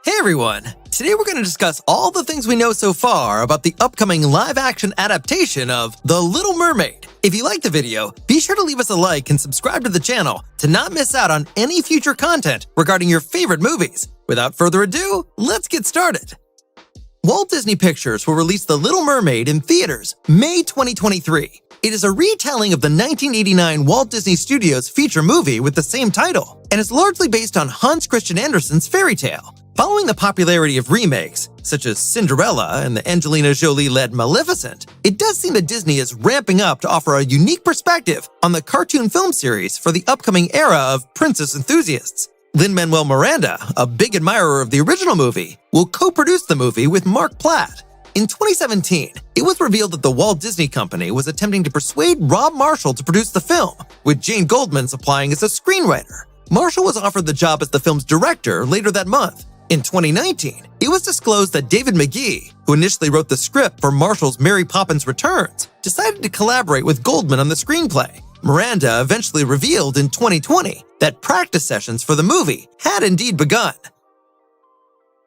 Hey everyone! Today we're going to discuss all the things we know so far about the upcoming live-action adaptation of The Little Mermaid. If you liked the video, be sure to leave us a like and subscribe to the channel to not miss out on any future content regarding your favorite movies. Without further ado, let's get started! Walt Disney Pictures will release The Little Mermaid in theaters May 2023. It is a retelling of the 1989 Walt Disney Studios feature movie with the same title, and is largely based on Hans Christian Andersen's fairy tale. Following the popularity of remakes, such as Cinderella and the Angelina Jolie-led Maleficent, it does seem that Disney is ramping up to offer a unique perspective on the cartoon film series for the upcoming era of princess enthusiasts. Lin-Manuel Miranda, a big admirer of the original movie, will co-produce the movie with Mark Platt. In 2017, it was revealed that the Walt Disney Company was attempting to persuade Rob Marshall to produce the film, with Jane Goldman supplying as a screenwriter. Marshall was offered the job as the film's director later that month. In 2019, it was disclosed that David McGee, who initially wrote the script for Marshall's Mary Poppins Returns, decided to collaborate with Goldman on the screenplay. Miranda eventually revealed in 2020 that practice sessions for the movie had indeed begun.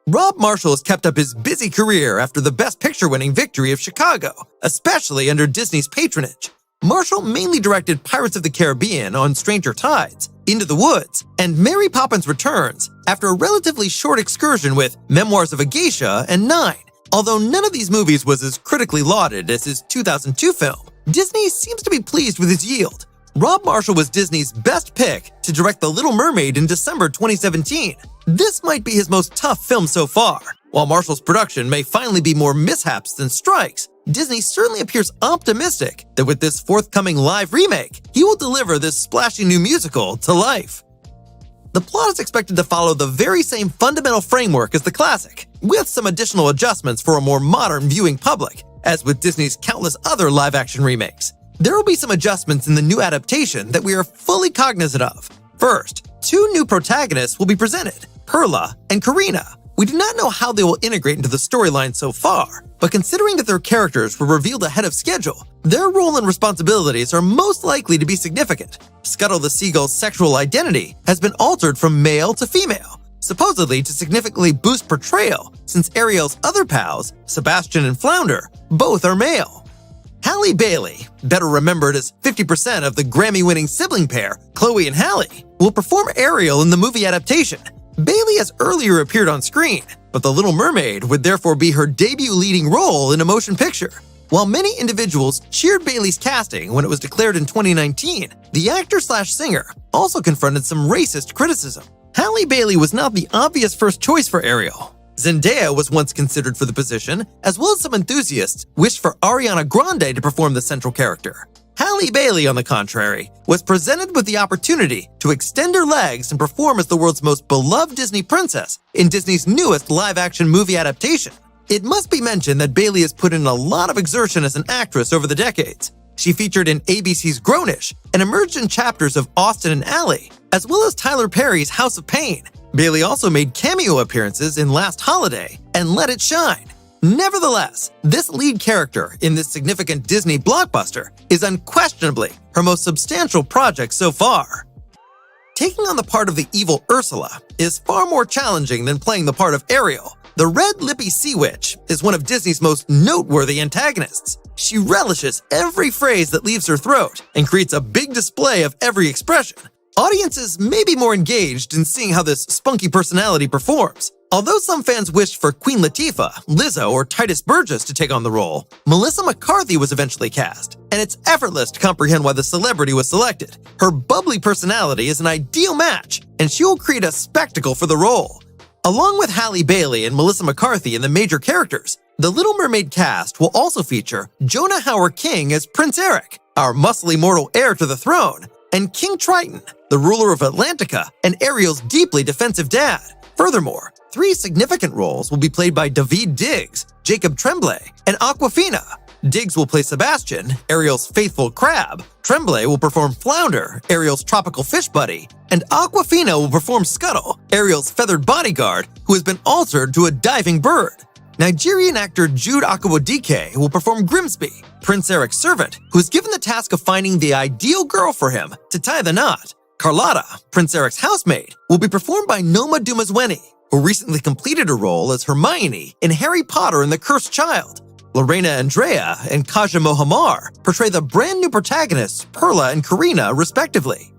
Rob Marshall has kept up his busy career after the Best Picture-winning victory of Chicago, especially under Disney's patronage. Marshall mainly directed Pirates of the Caribbean on Stranger Tides, Into the Woods, and Mary Poppins Returns after a relatively short excursion with Memoirs of a Geisha and Nine. Although none of these movies was as critically lauded as his 2002 film, Disney seems to be pleased with his yield. Rob Marshall was Disney's best pick to direct The Little Mermaid in December 2017. This might be his most tough film so far. While Marshall's production may finally be more mishaps than strikes, Disney certainly appears optimistic that with this forthcoming live remake, he will deliver this splashy new musical to life. The plot is expected to follow the very same fundamental framework as the classic, with some additional adjustments for a more modern viewing public, as with Disney's countless other live-action remakes. There will be some adjustments in the new adaptation that we are fully cognizant of. First, two new protagonists will be presented, Perla and Karina. We do not know how they will integrate into the storyline so far, but considering that their characters were revealed ahead of schedule, their role and responsibilities are most likely to be significant. Scuttle the Seagull's sexual identity has been altered from male to female, supposedly to significantly boost portrayal, since Ariel's other pals, Sebastian and Flounder, both are male. Halle Bailey, better remembered as 50% of the Grammy-winning sibling pair, Chloe and Halle, will perform Ariel in the movie adaptation. Bailey has earlier appeared on screen, but The Little Mermaid would therefore be her debut leading role in a motion picture. While many individuals cheered Bailey's casting when it was declared in 2019, the actor/singer also confronted some racist criticism. Halle Bailey was not the obvious first choice for Ariel. Zendaya was once considered for the position, as well as some enthusiasts wished for Ariana Grande to perform the central character. Halle Bailey, on the contrary, was presented with the opportunity to extend her legs and perform as the world's most beloved Disney princess in Disney's newest live-action movie adaptation. It must be mentioned that Bailey has put in a lot of exertion as an actress over the decades. She featured in ABC's Grownish and emerged in chapters of Austin and Ally, as well as Tyler Perry's House of Pain. Bailey also made cameo appearances in Last Holiday and Let It Shine. Nevertheless, this lead character in this significant Disney blockbuster is unquestionably her most substantial project so far. Taking on the part of the evil Ursula is far more challenging than playing the part of Ariel. The red-lippy sea witch is one of Disney's most noteworthy antagonists. She relishes every phrase that leaves her throat and creates a big display of every expression. Audiences may be more engaged in seeing how this spunky personality performs. Although some fans wished for Queen Latifah, Lizzo, or Titus Burgess to take on the role, Melissa McCarthy was eventually cast, and it's effortless to comprehend why the celebrity was selected. Her bubbly personality is an ideal match, and she will create a spectacle for the role. Along with Halle Bailey and Melissa McCarthy in the major characters, the Little Mermaid cast will also feature Jonah Hauer-King as Prince Eric, our muscly mortal heir to the throne, and King Triton, the ruler of Atlantica and Ariel's deeply defensive dad. Furthermore, 3 significant roles will be played by Daveed Diggs, Jacob Tremblay, and Awkwafina. Diggs will play Sebastian, Ariel's faithful crab. Tremblay will perform Flounder, Ariel's tropical fish buddy. And Awkwafina will perform Scuttle, Ariel's feathered bodyguard, who has been altered to a diving bird. Nigerian actor Jude Akawodike will perform Grimsby, Prince Eric's servant, who is given the task of finding the ideal girl for him to tie the knot. Carlotta, Prince Eric's housemaid, will be performed by Noma Dumezweni, who recently completed her role as Hermione in Harry Potter and the Cursed Child. Lorena Andrea and Kaja Mohamar portray the brand new protagonists Perla and Karina, respectively.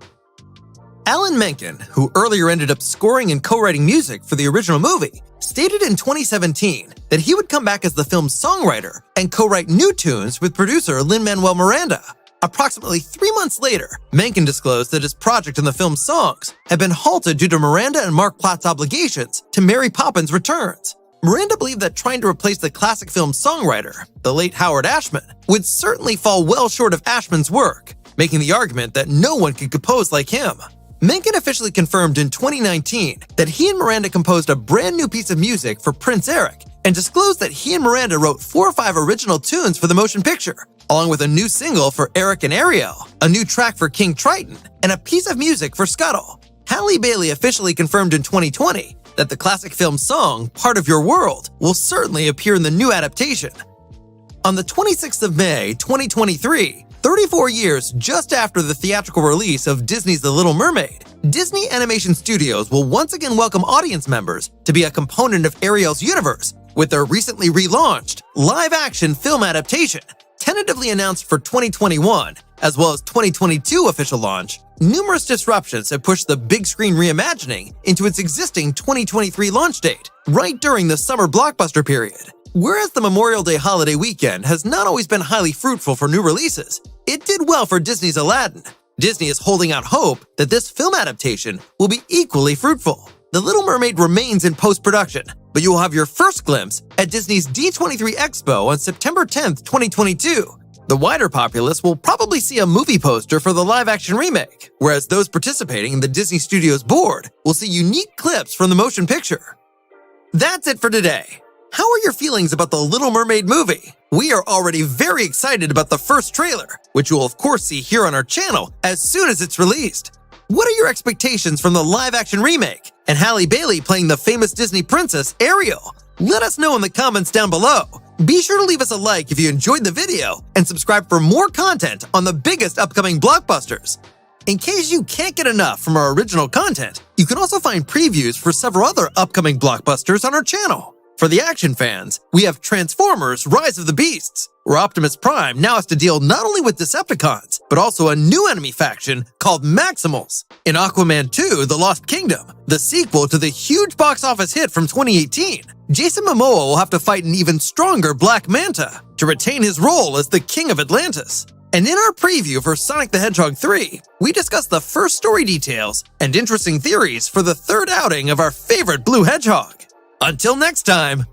Alan Menken, who earlier ended up scoring and co-writing music for the original movie, stated in 2017 that he would come back as the film's songwriter and co-write new tunes with producer Lin-Manuel Miranda. Approximately 3 months later, Menken disclosed that his project on the film's songs had been halted due to Miranda and Mark Platt's obligations to Mary Poppins Returns. Miranda believed that trying to replace the classic film's songwriter, the late Howard Ashman, would certainly fall well short of Ashman's work, making the argument that no one could compose like him. Menken officially confirmed in 2019 that he and Miranda composed a brand new piece of music for Prince Eric and disclosed that he and Miranda wrote 4 or 5 original tunes for the motion picture, along with a new single for Eric and Ariel, a new track for King Triton, and a piece of music for Scuttle. Halle Bailey officially confirmed in 2020 that the classic film song, Part of Your World, will certainly appear in the new adaptation. On the 26th of May, 2023, 34 years just after the theatrical release of Disney's The Little Mermaid, Disney Animation Studios will once again welcome audience members to be a component of Ariel's universe with their recently relaunched live-action film adaptation. Tentatively announced for 2021, as well as 2022 official launch, numerous disruptions have pushed the big screen reimagining into its existing 2023 launch date, right during the summer blockbuster period. Whereas the Memorial Day holiday weekend has not always been highly fruitful for new releases, it did well for Disney's Aladdin. Disney is holding out hope that this film adaptation will be equally fruitful. The Little Mermaid remains in post-production, but you will have your first glimpse at Disney's D23 Expo on September 10th, 2022. The wider populace will probably see a movie poster for the live-action remake, whereas those participating in the Disney Studios board will see unique clips from the motion picture. That's it for today. How are your feelings about the Little Mermaid movie? We are already very excited about the first trailer, which you will of course see here on our channel as soon as it's released. What are your expectations from the live-action remake and Halle Bailey playing the famous Disney princess Ariel? Let us know in the comments down below. Be sure to leave us a like if you enjoyed the video and subscribe for more content on the biggest upcoming blockbusters. In case you can't get enough from our original content, you can also find previews for several other upcoming blockbusters on our channel. For the action fans, we have Transformers: Rise of the Beasts, where Optimus Prime now has to deal not only with Decepticons, but also a new enemy faction called Maximals. In Aquaman 2: The Lost Kingdom, the sequel to the huge box office hit from 2018, Jason Momoa will have to fight an even stronger Black Manta to retain his role as the King of Atlantis. And in our preview for Sonic the Hedgehog 3, we discuss the first story details and interesting theories for the third outing of our favorite blue hedgehog. Until next time,